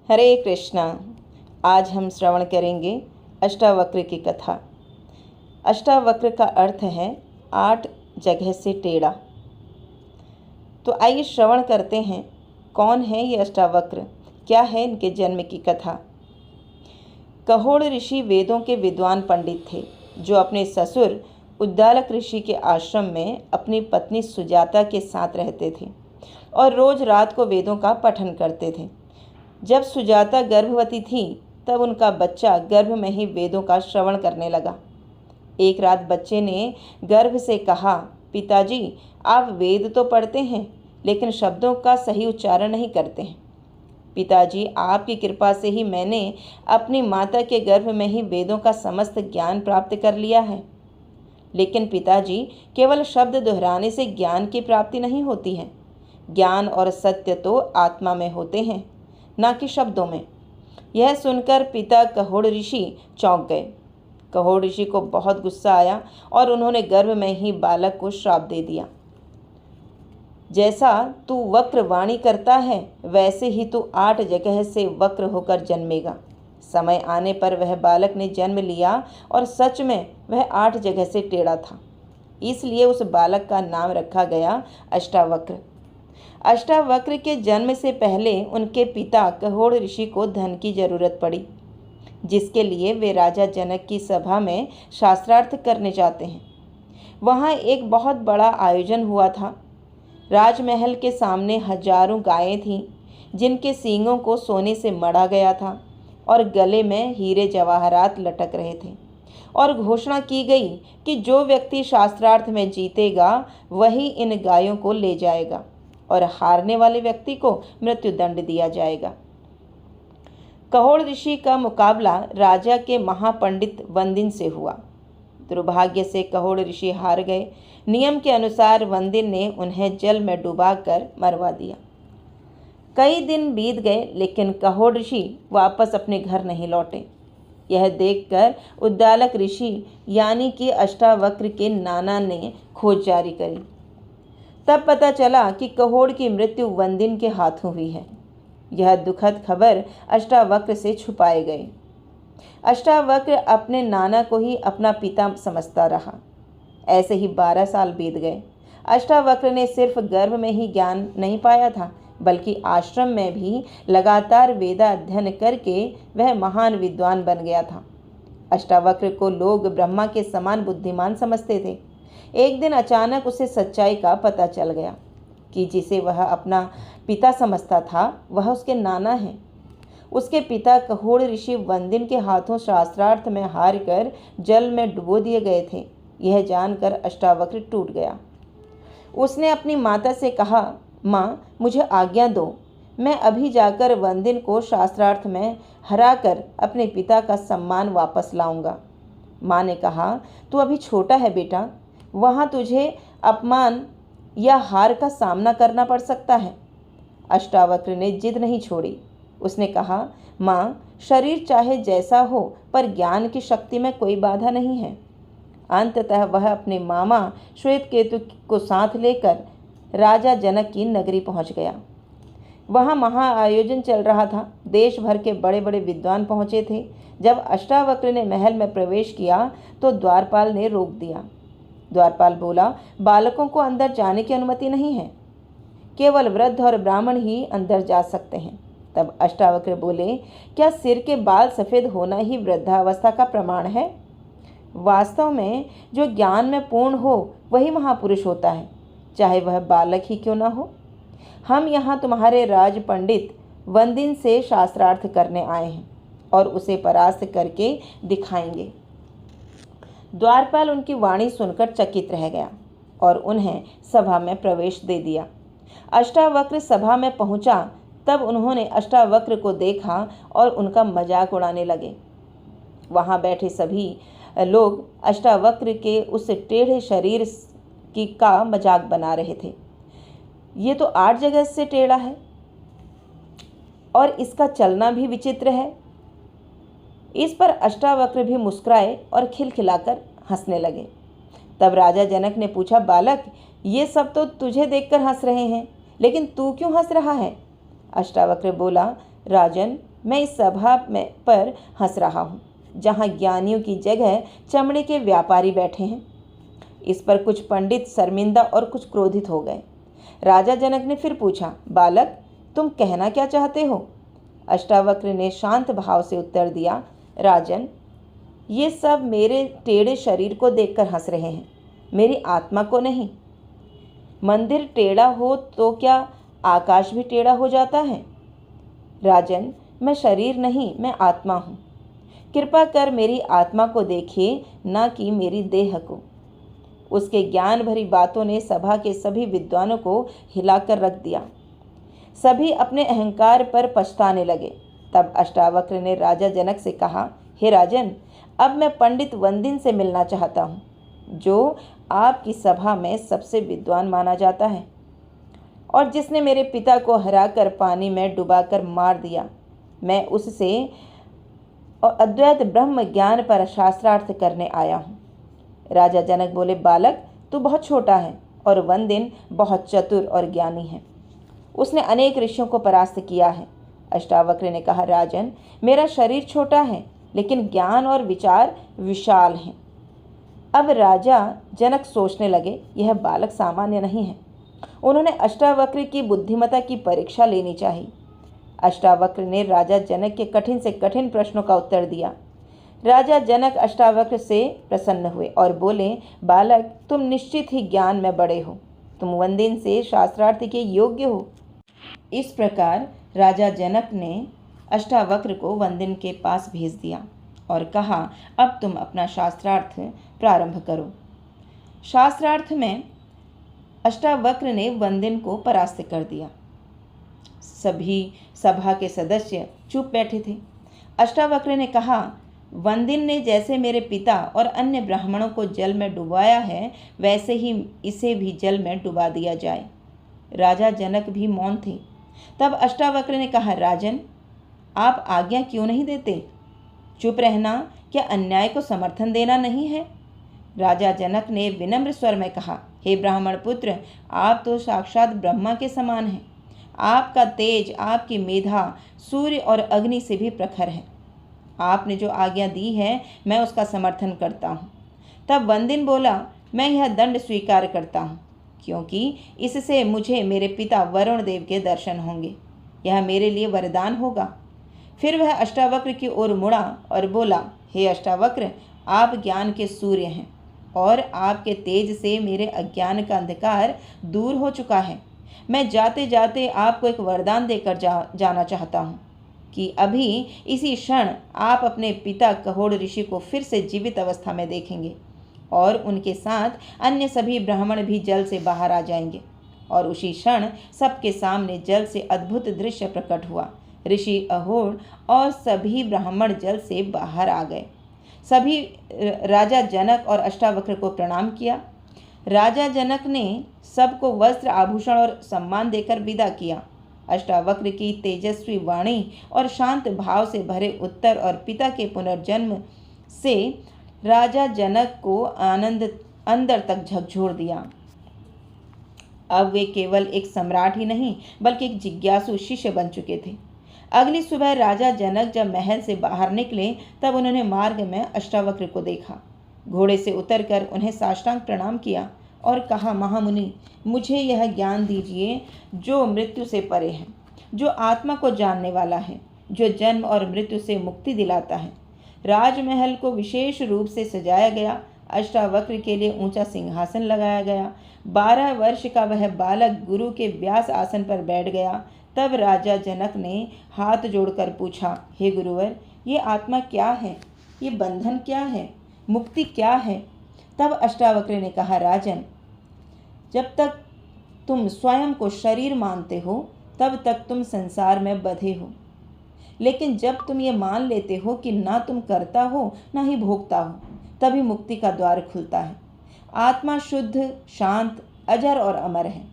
हरे कृष्णा। आज हम श्रवण करेंगे अष्टावक्र की कथा। अष्टावक्र का अर्थ है 8 जगह से टेढ़ा। तो आइए श्रवण करते हैं, कौन है ये अष्टावक्र, क्या है इनके जन्म की कथा। कहोड़ ऋषि वेदों के विद्वान पंडित थे, जो अपने ससुर उद्दालक ऋषि के आश्रम में अपनी पत्नी सुजाता के साथ रहते थे और रोज रात को वेदों का पठन करते थे। जब सुजाता गर्भवती थी, तब उनका बच्चा गर्भ में ही वेदों का श्रवण करने लगा। एक रात बच्चे ने गर्भ से कहा, पिताजी, आप वेद तो पढ़ते हैं, लेकिन शब्दों का सही उच्चारण नहीं करते हैं। पिताजी, आपकी कृपा से ही मैंने अपनी माता के गर्भ में ही वेदों का समस्त ज्ञान प्राप्त कर लिया है। लेकिन पिताजी, केवल शब्द दोहराने से ज्ञान की प्राप्ति नहीं होती है। ज्ञान और सत्य तो आत्मा में होते हैं, ना कि शब्दों में। यह सुनकर पिता कहोड़ ऋषि चौंक गए। कहोड़ ऋषि को बहुत गुस्सा आया और उन्होंने गर्भ में ही बालक को श्राप दे दिया। जैसा तू वक्र वाणी करता है, वैसे ही तू 8 जगह से वक्र होकर जन्मेगा। समय आने पर वह बालक ने जन्म लिया और सच में वह 8 जगह से टेढ़ा था। इसलिए उस बालक का नाम रखा गया अष्टावक्र। अष्टावक्र के जन्म से पहले उनके पिता कहोड़ ऋषि को धन की जरूरत पड़ी, जिसके लिए वे राजा जनक की सभा में शास्त्रार्थ करने जाते हैं। वहाँ एक बहुत बड़ा आयोजन हुआ था। राजमहल के सामने हजारों गायें थीं, जिनके सींगों को सोने से मढ़ा गया था और गले में हीरे जवाहरात लटक रहे थे। और घोषणा की गई कि जो व्यक्ति शास्त्रार्थ में जीतेगा, वही इन गायों को ले जाएगा और हारने वाले व्यक्ति को मृत्युदंड दिया जाएगा। कहोड़ ऋषि का मुकाबला राजा के महापंडित वंदिन से हुआ। दुर्भाग्य से कहोड़ ऋषि हार गए। नियम के अनुसार वंदिन ने उन्हें जल में डुबाकर मरवा दिया। कई दिन बीत गए, लेकिन कहोड़ ऋषि वापस अपने घर नहीं लौटे। यह देखकर उद्दालक ऋषि यानी कि अष्टावक्र के नाना ने खोज जारी करी। तब पता चला कि कहोड़ की मृत्यु वंदिन के हाथों हुई है। यह दुखद खबर अष्टावक्र से छुपाए गए। अष्टावक्र अपने नाना को ही अपना पिता समझता रहा। ऐसे ही 12 साल बीत गए। अष्टावक्र ने सिर्फ गर्भ में ही ज्ञान नहीं पाया था, बल्कि आश्रम में भी लगातार वेदाध्ययन करके वह महान विद्वान बन गया था। अष्टावक्र को लोग ब्रह्मा के समान बुद्धिमान समझते थे। एक दिन अचानक उसे सच्चाई का पता चल गया कि जिसे वह अपना पिता समझता था, वह उसके नाना हैं। उसके पिता कहोड़ ऋषि वंदिन के हाथों शास्त्रार्थ में हार कर जल में डुबो दिए गए थे। यह जानकर अष्टावक्र टूट गया। उसने अपनी माता से कहा, माँ, मुझे आज्ञा दो, मैं अभी जाकर वंदिन को शास्त्रार्थ में हराकर अपने पिता का सम्मान वापस लाऊंगा। माँ ने कहा, तू अभी छोटा है बेटा, वहाँ तुझे अपमान या हार का सामना करना पड़ सकता है। अष्टावक्र ने जिद नहीं छोड़ी। उसने कहा, माँ, शरीर चाहे जैसा हो, पर ज्ञान की शक्ति में कोई बाधा नहीं है। अंततः वह अपने मामा श्वेतकेतु को साथ लेकर राजा जनक की नगरी पहुँच गया। वहाँ महाआयोजन चल रहा था। देश भर के बड़े बड़े विद्वान पहुँचे थे। जब अष्टावक्र ने महल में प्रवेश किया तो द्वारपाल ने रोक दिया। द्वारपाल बोला, बालकों को अंदर जाने की अनुमति नहीं है, केवल वृद्ध और ब्राह्मण ही अंदर जा सकते हैं। तब अष्टावक्र बोले, क्या सिर के बाल सफ़ेद होना ही वृद्धावस्था का प्रमाण है? वास्तव में जो ज्ञान में पूर्ण हो, वही महापुरुष होता है, चाहे वह बालक ही क्यों ना हो। हम यहाँ तुम्हारे राज पंडित वंदिन से शास्त्रार्थ करने आए हैं और उसे परास्त करके दिखाएंगे। द्वारपाल उनकी वाणी सुनकर चकित रह गया और उन्हें सभा में प्रवेश दे दिया। अष्टावक्र सभा में पहुंचा, तब उन्होंने अष्टावक्र को देखा और उनका मजाक उड़ाने लगे। वहां बैठे सभी लोग अष्टावक्र के उस टेढ़े शरीर का मजाक बना रहे थे। ये तो 8 जगह से टेढ़ा है और इसका चलना भी विचित्र है। इस पर अष्टावक्र भी मुस्कुराए और खिलखिलाकर हंसने लगे। तब राजा जनक ने पूछा, बालक, ये सब तो तुझे देखकर हंस रहे हैं, लेकिन तू क्यों हंस रहा है? अष्टावक्र बोला, राजन, मैं इस सभा में पर हंस रहा हूँ, जहाँ ज्ञानियों की जगह चमड़े के व्यापारी बैठे हैं। इस पर कुछ पंडित शर्मिंदा और कुछ क्रोधित हो गए। राजा जनक ने फिर पूछा, बालक, तुम कहना क्या चाहते हो? अष्टावक्र ने शांत भाव से उत्तर दिया, राजन, ये सब मेरे टेढ़े शरीर को देखकर हंस रहे हैं, मेरी आत्मा को नहीं। मंदिर टेढ़ा हो तो क्या आकाश भी टेढ़ा हो जाता है? राजन, मैं शरीर नहीं, मैं आत्मा हूँ। कृपा कर मेरी आत्मा को देखिए, न कि मेरी देह को। उसके ज्ञान भरी बातों ने सभा के सभी विद्वानों को हिलाकर रख दिया। सभी अपने अहंकार पर पछताने लगे। तब अष्टावक्र ने राजा जनक से कहा, हे राजन, अब मैं पंडित वंदिन से मिलना चाहता हूँ, जो आपकी सभा में सबसे विद्वान माना जाता है और जिसने मेरे पिता को हराकर पानी में डुबाकर मार दिया। मैं उससे अद्वैत ब्रह्म ज्ञान पर शास्त्रार्थ करने आया हूँ। राजा जनक बोले, बालक, तू बहुत छोटा है और वंदिन बहुत चतुर और ज्ञानी है। उसने अनेक ऋषियों को परास्त किया है। अष्टावक्र ने कहा, राजन, मेरा शरीर छोटा है, लेकिन ज्ञान और विचार विशाल हैं। अब राजा जनक सोचने लगे, यह बालक सामान्य नहीं है। उन्होंने अष्टावक्र की बुद्धिमत्ता की परीक्षा लेनी चाहिए। अष्टावक्र ने राजा जनक के कठिन से कठिन प्रश्नों का उत्तर दिया। राजा जनक अष्टावक्र से प्रसन्न हुए और बोले, बालक, तुम निश्चित ही ज्ञान में बड़े हो, तुम वंदिन से शास्त्रार्थ के योग्य हो। इस प्रकार राजा जनक ने अष्टावक्र को वंदिन के पास भेज दिया और कहा, अब तुम अपना शास्त्रार्थ प्रारंभ करो। शास्त्रार्थ में अष्टावक्र ने वंदिन को परास्त कर दिया। सभी सभा के सदस्य चुप बैठे थे। अष्टावक्र ने कहा, वंदिन ने जैसे मेरे पिता और अन्य ब्राह्मणों को जल में डुबाया है, वैसे ही इसे भी जल में डुबा दिया जाए। राजा जनक भी मौन थे। तब अष्टावक्र ने कहा, राजन, आप आज्ञा क्यों नहीं देते? चुप रहना क्या अन्याय को समर्थन देना नहीं है? राजा जनक ने विनम्र स्वर में कहा, हे ब्राह्मण पुत्र, आप तो साक्षात ब्रह्मा के समान हैं। आपका तेज, आपकी मेधा सूर्य और अग्नि से भी प्रखर है। आपने जो आज्ञा दी है, मैं उसका समर्थन करता हूँ। तब वंदिन बोला, मैं यह दंड स्वीकार करता हूँ, क्योंकि इससे मुझे मेरे पिता वरुण देव के दर्शन होंगे। यह मेरे लिए वरदान होगा। फिर वह अष्टावक्र की ओर मुड़ा और बोला, हे अष्टावक्र, आप ज्ञान के सूर्य हैं और आपके तेज से मेरे अज्ञान का अंधकार दूर हो चुका है। मैं जाते जाते आपको एक वरदान देकर जाना चाहता हूँ कि अभी इसी क्षण आप अपने पिता कहोड़ ऋषि को फिर से जीवित अवस्था में देखेंगे और उनके साथ अन्य सभी ब्राह्मण भी जल से बाहर आ जाएंगे। और उसी क्षण सबके सामने जल से अद्भुत दृश्य प्रकट हुआ। ऋषि अहोड़ और सभी ब्राह्मण जल से बाहर आ गए। सभी राजा जनक और अष्टावक्र को प्रणाम किया। राजा जनक ने सबको वस्त्र, आभूषण और सम्मान देकर विदा किया। अष्टावक्र की तेजस्वी वाणी और शांत भाव से भरे उत्तर और पिता के पुनर्जन्म से राजा जनक को आनंद अंदर तक झकझोर दिया। अब वे केवल एक सम्राट ही नहीं, बल्कि एक जिज्ञासु शिष्य बन चुके थे। अगली सुबह राजा जनक जब महल से बाहर निकले, तब उन्होंने मार्ग में अष्टावक्र को देखा। घोड़े से उतरकर उन्हें साष्टांग प्रणाम किया और कहा, महामुनि, मुझे यह ज्ञान दीजिए जो मृत्यु से परे है, जो आत्मा को जानने वाला है, जो जन्म और मृत्यु से मुक्ति दिलाता है। राजमहल को विशेष रूप से सजाया गया। अष्टावक्र के लिए ऊंचा सिंहासन लगाया गया। 12 वर्ष का वह बालक गुरु के व्यास आसन पर बैठ गया। तब राजा जनक ने हाथ जोड़कर पूछा, हे गुरुवर, ये आत्मा क्या है? ये बंधन क्या है? मुक्ति क्या है? तब अष्टावक्र ने कहा, राजन, जब तक तुम स्वयं को शरीर मानते हो, तब तक तुम संसार में बंधे हो। लेकिन जब तुम ये मान लेते हो कि ना तुम करता हो ना ही भोगता हो, तभी मुक्ति का द्वार खुलता है। आत्मा शुद्ध, शांत, अजर और अमर है।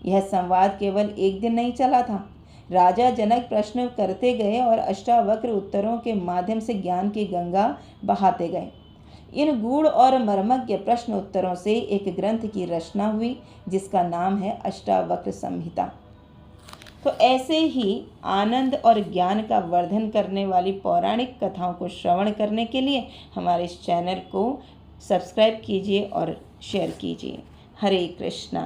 यह संवाद केवल एक दिन नहीं चला था। राजा जनक प्रश्न करते गए और अष्टावक्र उत्तरों के माध्यम से ज्ञान की गंगा बहाते गए। इन गूढ़ और मर्मज्ञ प्रश्न उत्तरों से एक ग्रंथ की रचना हुई, जिसका नाम है अष्टावक्र संहिता। तो ऐसे ही आनंद और ज्ञान का वर्धन करने वाली पौराणिक कथाओं को श्रवण करने के लिए हमारे इस चैनल को सब्सक्राइब कीजिए और शेयर कीजिए। हरे कृष्णा।